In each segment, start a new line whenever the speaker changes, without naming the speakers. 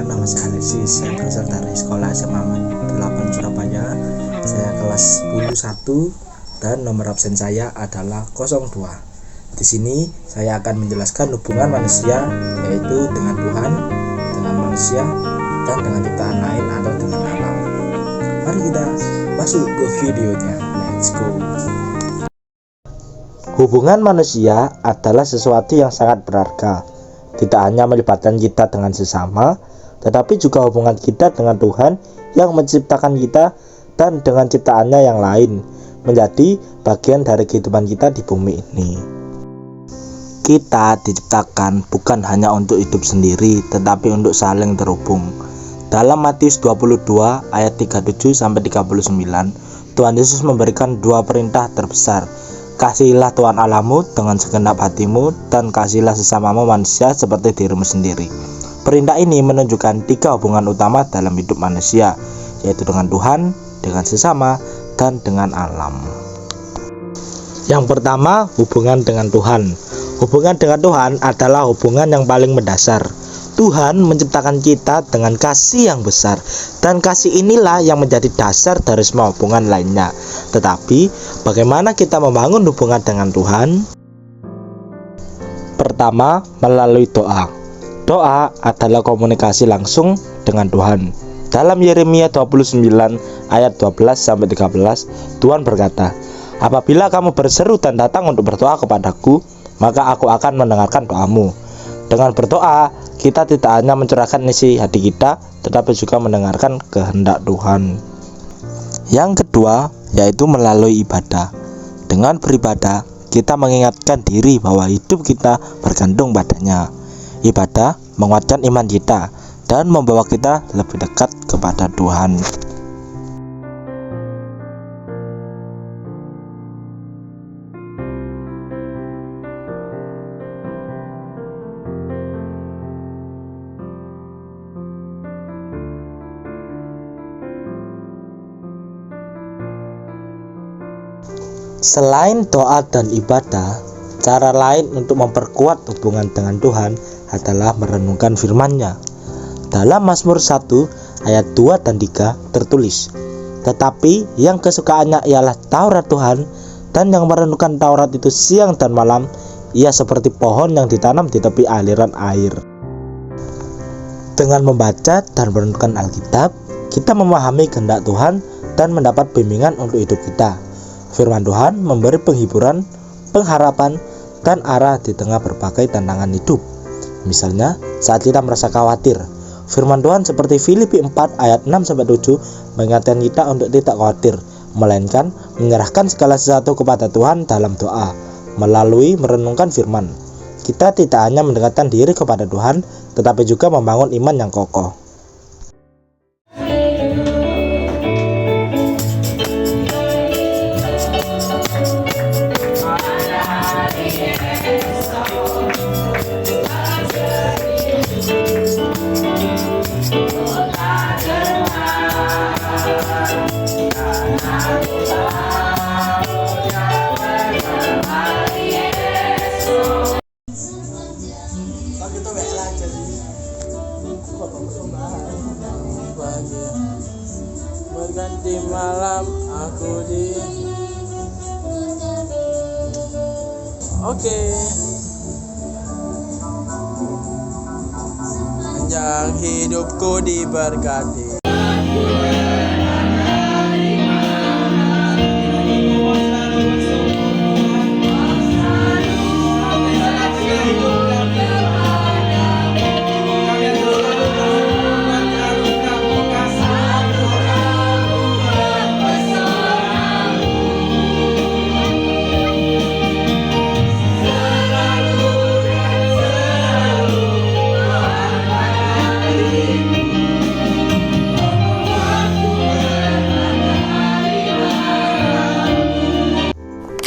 perkenalkan, nama saya Alexis. Saya berasal dari sekolah SMA 8 Surabaya. Saya kelas 10 dan nomor absen saya adalah 02. Di sini saya akan menjelaskan hubungan manusia, yaitu dengan Tuhan, dengan manusia, dan dengan ciptaan lain atau dengan alam. Mari kita masuk ke videonya. Let's go. Hubungan manusia adalah sesuatu yang sangat berharga. Tidak hanya melibatkan kita dengan sesama, tetapi juga hubungan kita dengan Tuhan yang menciptakan kita dan dengan ciptaannya yang lain, menjadi bagian dari kehidupan kita di bumi ini. Kita diciptakan bukan hanya untuk hidup sendiri, tetapi untuk saling terhubung. Dalam Matius 22 ayat 37-39, Tuhan Yesus memberikan dua perintah terbesar. Kasihilah Tuhan Allahmu dengan segenap hatimu, dan kasihilah sesamamu manusia seperti dirimu sendiri. Perintah ini menunjukkan tiga hubungan utama dalam hidup manusia, yaitu dengan Tuhan, dengan sesama, dan dengan alam. Yang pertama, hubungan dengan Tuhan. Hubungan dengan Tuhan adalah hubungan yang paling mendasar. Tuhan menciptakan kita dengan kasih yang besar, dan kasih inilah yang menjadi dasar dari semua hubungan lainnya. Tetapi, bagaimana kita membangun hubungan dengan Tuhan? Pertama, melalui doa. Doa adalah komunikasi langsung dengan Tuhan. Dalam Yeremia 29 ayat 12-13, Tuhan berkata, "Apabila kamu berseru dan datang untuk berdoa kepadaku, maka aku akan mendengarkan doamu." Dengan berdoa, kita tidak hanya mencurahkan isi hati kita, tetapi juga mendengarkan kehendak Tuhan. Yang kedua, yaitu melalui ibadah. Dengan beribadah, kita mengingatkan diri bahwa hidup kita bergantung padanya. Ibadah menguatkan iman kita dan membawa kita lebih dekat kepada Tuhan. Selain doa dan ibadah, cara lain untuk memperkuat hubungan dengan Tuhan adalah merenungkan firman-Nya. Dalam Mazmur 1 ayat 2 dan 3 tertulis, "Tetapi yang kesukaannya ialah Taurat Tuhan, dan yang merenungkan Taurat itu siang dan malam, ia seperti pohon yang ditanam di tepi aliran air." Dengan membaca dan merenungkan Alkitab, kita memahami kehendak Tuhan dan mendapat bimbingan untuk hidup kita. Firman Tuhan memberi penghiburan, pengharapan, dan arah di tengah berbagai tantangan hidup. Misalnya, saat kita merasa khawatir, firman Tuhan seperti Filipi 4 ayat 6-7 mengingatkan kita untuk tidak khawatir, melainkan menyerahkan segala sesuatu kepada Tuhan dalam doa. Melalui merenungkan firman, kita tidak hanya mendekatkan diri kepada Tuhan, tetapi juga membangun iman yang kokoh.
Berganti malam aku di Panjang hidupku diberkati.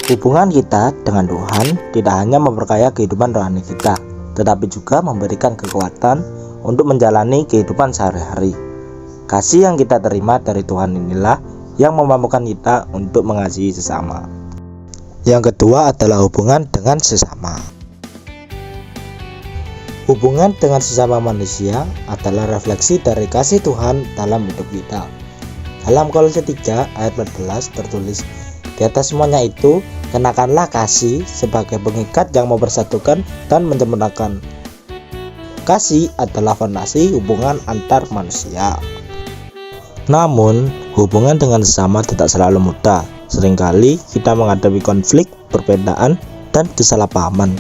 Hubungan kita dengan Tuhan tidak hanya memperkaya kehidupan rohani kita, tetapi juga memberikan kekuatan untuk menjalani kehidupan sehari-hari. Kasih yang kita terima dari Tuhan inilah yang memampukan kita untuk mengasihi sesama. Yang kedua adalah hubungan dengan sesama. Hubungan dengan sesama manusia adalah refleksi dari kasih Tuhan dalam hidup kita. Dalam Kolose 3 ayat 14 tertulis, "Di atas semuanya itu, kenakanlah kasih sebagai pengikat yang mempersatukan dan menyempurnakan." Kasih adalah fondasi hubungan antar manusia. Namun, hubungan dengan sesama tidak selalu mudah. Seringkali kita menghadapi konflik, perbedaan, dan kesalahpahaman.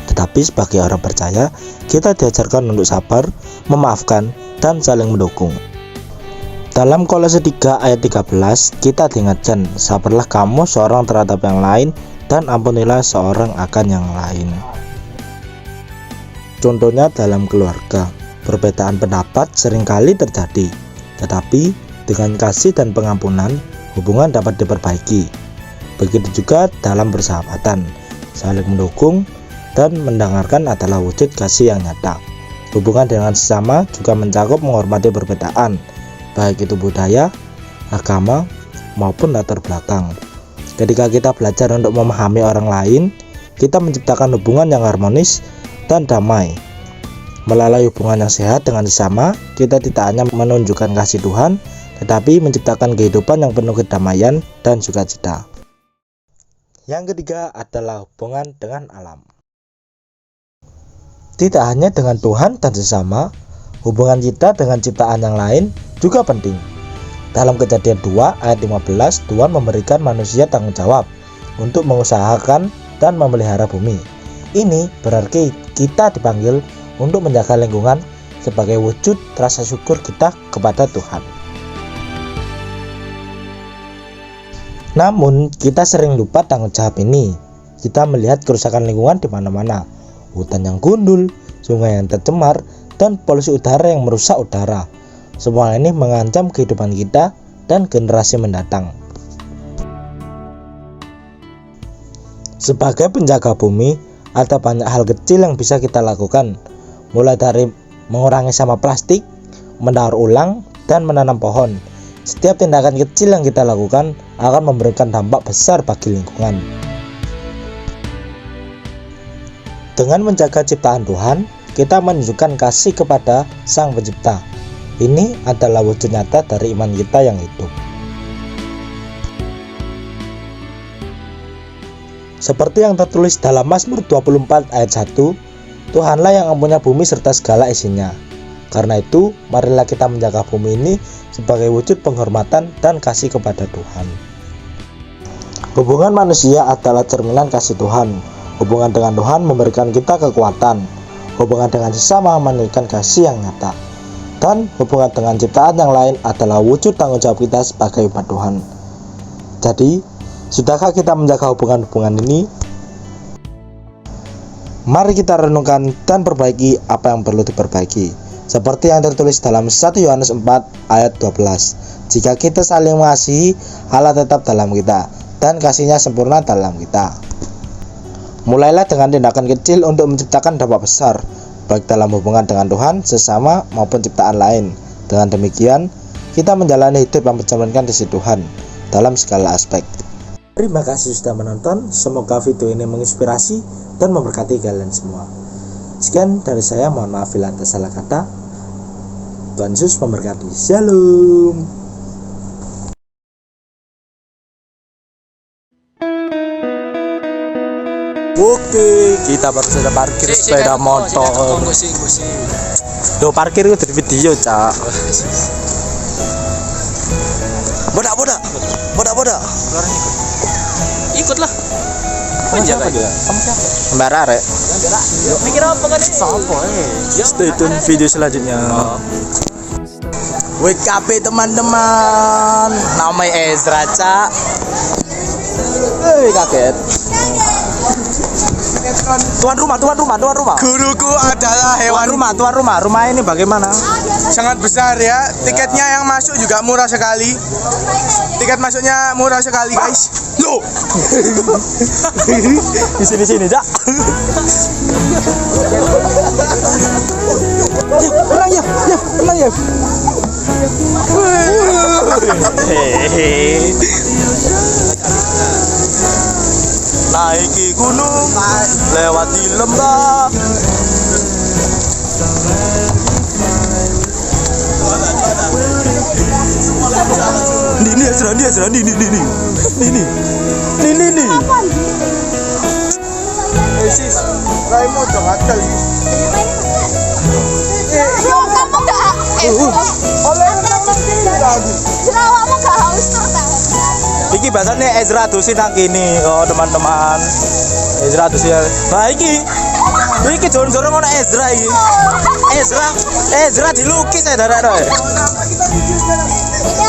Tetapi sebagai orang percaya, kita diajarkan untuk sabar, memaafkan, dan saling mendukung. Dalam Kolose 3 ayat 13, kita diingatkan, sabarlah kamu seorang terhadap yang lain, dan ampunilah seorang akan yang lain. Contohnya dalam keluarga, perbedaan pendapat seringkali terjadi, tetapi dengan kasih dan pengampunan, hubungan dapat diperbaiki. Begitu juga dalam persahabatan, saling mendukung dan mendengarkan adalah wujud kasih yang nyata. Hubungan dengan sesama juga mencakup menghormati perbedaan, baik itu budaya, agama, maupun latar belakang. Ketika kita belajar untuk memahami orang lain, kita menciptakan hubungan yang harmonis dan damai. Melalui hubungan yang sehat dengan sesama, kita tidak hanya menunjukkan kasih Tuhan, tetapi menciptakan kehidupan yang penuh kedamaian dan sukacita. Yang ketiga adalah hubungan dengan alam. Tidak hanya dengan Tuhan dan sesama, hubungan kita dengan ciptaan yang lain juga penting. Dalam Kejadian 2 ayat 15, Tuhan memberikan manusia tanggung jawab untuk mengusahakan dan memelihara bumi. Ini berarti kita dipanggil untuk menjaga lingkungan sebagai wujud rasa syukur kita kepada Tuhan. Namun, kita sering lupa tanggung jawab ini. Kita melihat kerusakan lingkungan di mana-mana. Hutan yang gundul, sungai yang tercemar, dan polusi udara yang merusak udara. Semua ini mengancam kehidupan kita dan generasi mendatang. Sebagai penjaga bumi, ada banyak hal kecil yang bisa kita lakukan, mulai dari mengurangi sampah plastik, mendaur ulang, dan menanam pohon. Setiap tindakan kecil yang kita lakukan akan memberikan dampak besar bagi lingkungan. Dengan menjaga ciptaan Tuhan, kita menunjukkan kasih kepada Sang Pencipta. Ini adalah wujud nyata dari iman kita yang hidup. Seperti yang tertulis dalam Mazmur 24 ayat 1, Tuhanlah yang mempunyai bumi serta segala isinya. Karena itu, marilah kita menjaga bumi ini sebagai wujud penghormatan dan kasih kepada Tuhan. Hubungan manusia adalah cerminan kasih Tuhan. Hubungan dengan Tuhan memberikan kita kekuatan. Hubungan dengan sesama menunjukkan kasih yang nyata. Dan hubungan dengan ciptaan yang lain adalah wujud tanggung jawab kita sebagai umat Tuhan. Jadi, sudahkah kita menjaga hubungan-hubungan ini? Mari kita renungkan dan perbaiki apa yang perlu diperbaiki. Seperti yang tertulis dalam 1 Yohanes 4 ayat 12. Jika kita saling mengasihi, Allah tetap dalam kita, dan kasih-Nya sempurna dalam kita. Mulailah dengan tindakan kecil untuk menciptakan dampak besar, baik dalam hubungan dengan Tuhan, sesama, maupun ciptaan lain. Dengan demikian, kita menjalani hidup yang mencerminkan kasih Tuhan dalam segala aspek. Terima kasih sudah menonton, semoga video ini menginspirasi dan memberkati kalian semua. Sekian dari saya, mohon maaf bila ada salah kata. Tuhan Yesus memberkati. Shalom. Oke, kita baru saja parkir sepeda motor. Tuh parkir itu dari video, Cak. Bodak.
Ikutlah.
Kamu siapa? Mbak Rare.
Mikir apa kan ini?
Stay tune video selanjutnya. WKP teman-teman. Namanya Ezra, Cak. Kaget. Tuan rumah.
Guruku adalah hewan
Tuan rumah. Rumah ini bagaimana?
sangat besar ya. Tiketnya yang masuk juga murah sekali. Tiket masuknya murah sekali, guys. Loh.
Di sini, Cak. Tenang ya. Naiki gunung, lewati lembah. Ini Ezra, ini.
Sis, Raimo udah gatel.
Kamu gak
Oleh lagi.
Jerawakmu gak haus tuh tak?
Iki bahasanya Ezra dosi nang kini, oh teman-teman. Ezra dosi. Nah iki jor-joran ngono Ezra iki. Ezra dilukis ya darah.
Ini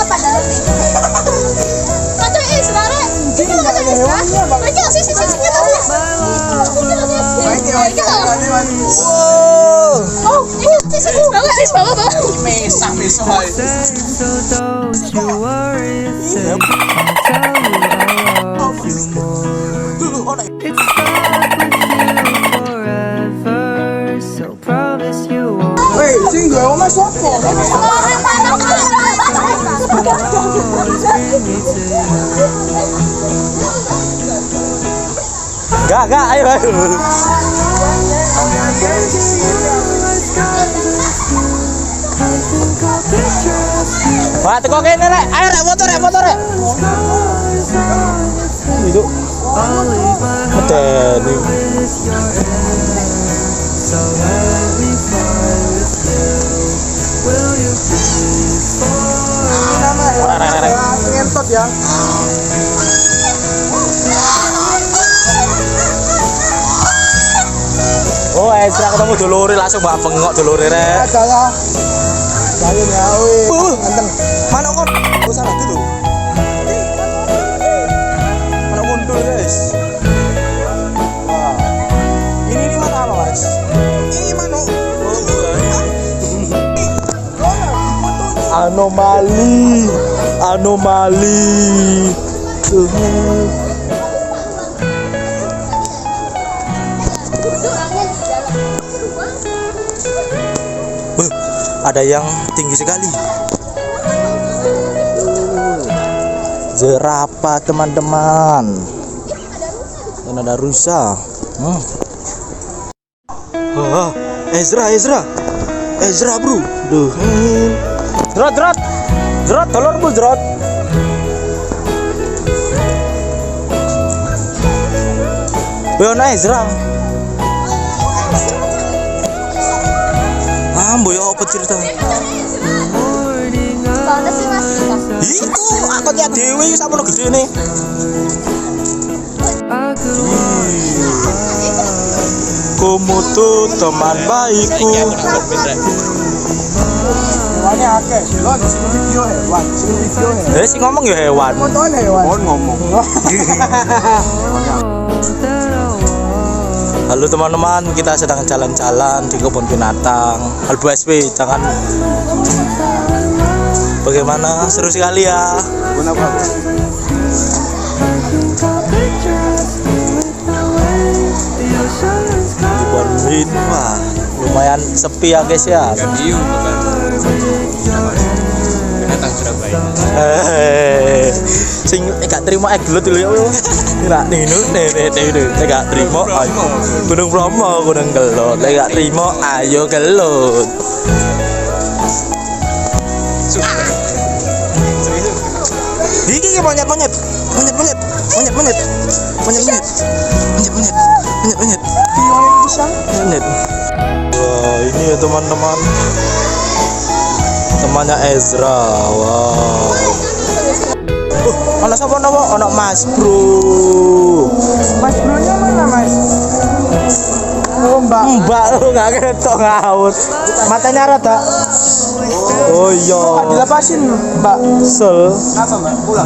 apa dalam ini? Macam sebenarnya ini macam hewannya bang. Mereka sisi kita lihat.
Wow.
Oh, ini sisi bawa.
Mesah.
So don't you worry, say I'll tell you I love you more. It's stuck with you forever, so promise you won't.
Weh, sing gue oma sopo.
Always bring me to you.
Gak, ayo. Wah, teko kene rek. Ayo rek motor rek. Itu. Medeni.
So let me fly with you. Will you please
Ngentot ya.
Oh, Ezra ketemu dulure langsung mbak bengok dulure rek.
Adalah. Jalan ya, weh. Ganteng.
Mana kon? Oh, salah dulu. Mana mundur, guys? Wah. Ini mana apa, Mas? Ini mana? Anomali. Ada yang tinggi sekali. Jerapah teman-teman. Dan ada rusa. Ezra bro. Duh. Jerot, telur bu jerot. Beona Ezra. Boy apa cerita?
Mana sih mas?
Itu akunnya Dewi sama lo gede nih. Kamu tuh teman baikku.
Hewannya akeh. Silon sing video hewan.
Si ngomong ya hewan.
Fotoan hewan. Ngomong.
Halo teman-teman, kita sedang jalan-jalan di kebun binatang. Albu SP, jangan. Bagaimana? Seru sekali ya.
Kenapa?
Di Borwin, wah, lumayan sepi ya guys ya.
Binatang Surabaya.
Sing gak terima gelut dulu ya. Tidak ninu gak terima ayo. Gunung Bromo gunung gelut. Gak terima ayo gelut. Iki monyet. Wah, ini ya teman-teman. Temannya Ezra. Wow. Ono sapa napa? Ono Mas Bro.
Mas Bro-nya mana, Mas? Oh,
Mbak lu gak ketok ngaut. Matanya rata. Oh iya.
Dilepasin, Mbak.
Sel.
Kenapa, Mbak? Pulang.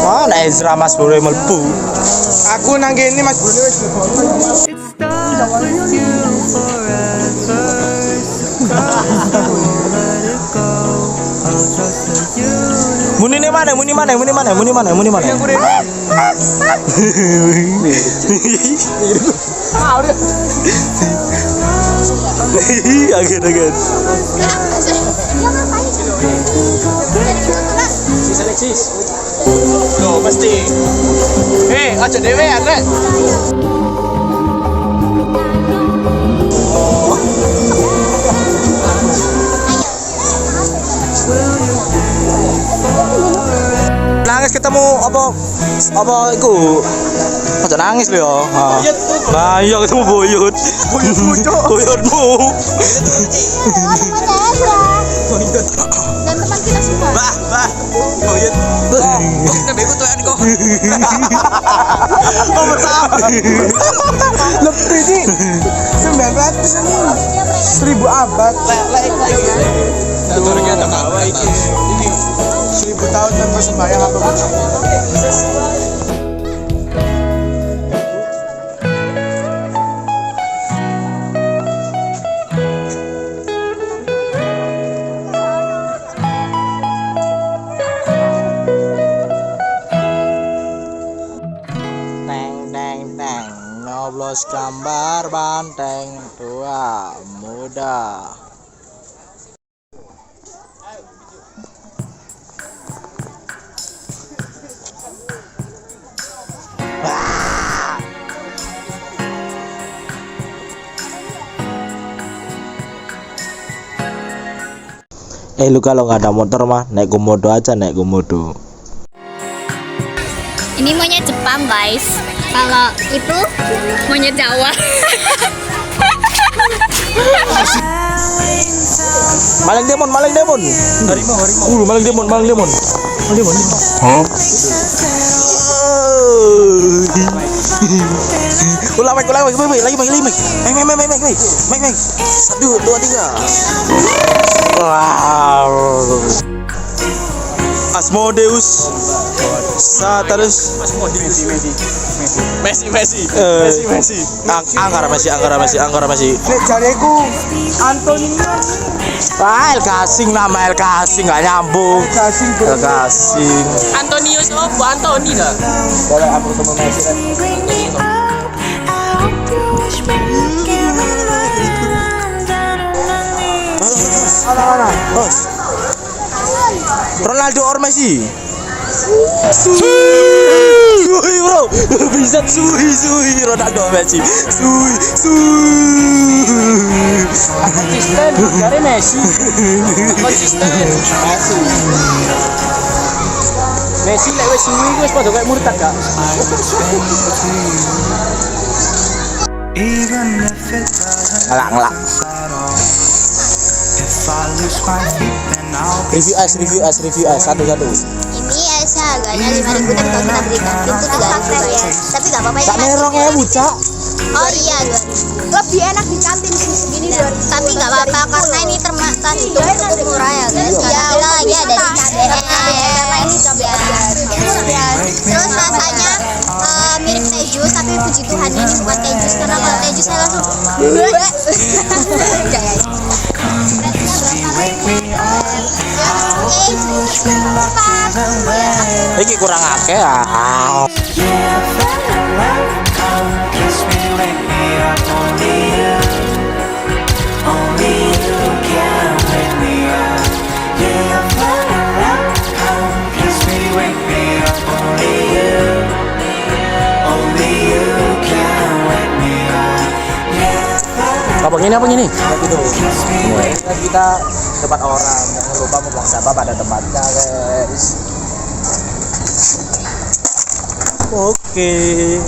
Mana Ezra Mas Bro mlebu?
Aku nang kene Mas Bro wis
It's stuck with you forever, so promise I won't let it go. I'll trust that you.
Muni mana? Again.
Dia ngapain?
Alexis. Loh, mesti. Aja dhewean, Rek.
apa iku? Aja nangis lho ya. Nah, iya ketemu buyut. Buyutmu, Cuk. Buyutmu.
Dan teman kita semua.
Bah. Buyut. Kok beku tuh kok. Oh, betul. Lebih sih. 900 ini. 1000 abad. Turunnya tak kawa iki. 1000 tahun tanpa sembahyang apa pun.
Teng nyoblos gambar banteng tua muda. Lu kalau nggak ada motor mah naik komodo aja, naik komodo.
Ini monyet Jepang guys. Kalau itu monyet Jawa.
Maling demon. Harimau. Maling demon. Hah? Ulang lagi. Mek. 1, 2, 3. Wow. Asmodeus. Terus Messi. Angkara Messi.
Nek jareku Anthony
El Casing, nama El Casing nggak nyambung. El Casing.
Antonius apa? Antoni dah.
Kalau aku ketemu Messi kan. Mana? Bos. Ronaldo or Messi? Suhi bro, bisa suhi Ronaldo Messi. Suhi.
Konsisten dari Messi. Messi lek wis suwi wis padha kayak murtad gak?
Ngelak. Review S satu.
Ini es harganya 5.000 tapi kalau kita beli kantin tuh 3.000 ya. Tapi nggak apa-apa
Tak merong ya bucak.
Oh iya 2.000. Lebih enak di kantin segini 2.000. Tapi nggak apa-apa karena ini terhitung murah ya guys. Karena kita lagi ada di KBS. Terus rasanya mirip teh jus tapi puji Tuhan ini bukan teh jus karena kalau teh jus saya langsung
Iki kurang akeh ah. Apa gini? Kita tempat orang, jangan lupa membuang sampah pada tempatnya, guys. Oke.